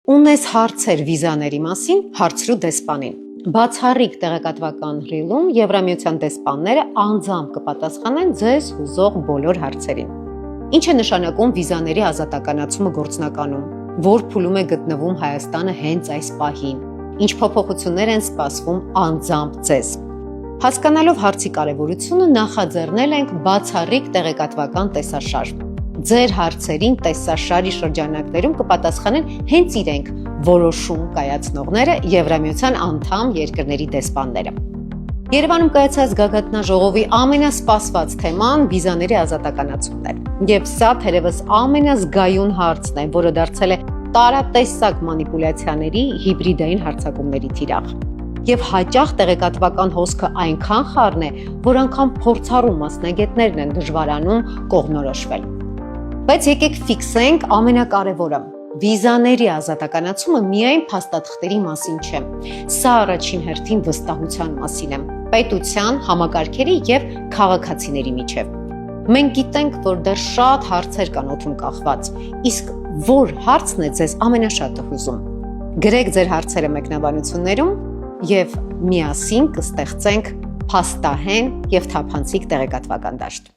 Ունես հարցեր վիզաների մասին, հարցրու դեսպանին։ Բացառիկ տեղեկատվական ռիլում Եվրամիության դեսպանները անձամբ կպատասխանեն ձեզ հուզող բոլոր հարցերին։ Ինչ է նշանակում վիզաների ազատականացումը գործնականում, որ փուլում է գտնվում Հայաստանը հենց այս պահին, ինչ փոփոխություններ են սպասվում անձամբ ձեզ։ Հասկանալով հարցի կարևորությունը, նախաձեռնել ենք բացառիկ տեղեկատվական տեսաշար։ Ձեր հարցերին տեսաշարի շրջանակներում կպատասխանեն հենց իրենք որոշում կայացնողները Եվրամիության անդամ երկրների դեսպանները։ Երևանում կայացած գագաթնաժողովի ամենասպասված թեման վիզաների ազատականացումն է։ Եվ սա թերևս ամենազգայուն հարցն է, որը դարձել է տարատեսակ մանիպուլյացիաների հիբրիդային հարձակումների թիրախ։ Եվ հաճախ տեղեկատվական հոսքը այնքան խառն է, որ անգամ փորձառու մասնագետներն են դժվարանում կողմնորոշվել։ Բայց եկեք ֆիքսենք ամենակարևորը։ Վիզաների ազատականացումը միայն փաստաթղթերի մասին չէ։ Սա առաջին հերթին վստահության մասին է, պետության, համակարգերի եւ քաղաքացիների միջեւ։ Մենք գիտենք, որ դեռ շատ հարցեր կան օդում կախված, իսկ որ հարցն է ձեզ ամենաշատը հուզում։ Գրեք ձեր հարցերը մեկնաբանություններում եւ միասին կստեղծենք փաստահեն եւ թափանցիկ տեղեկատվական դաշտ։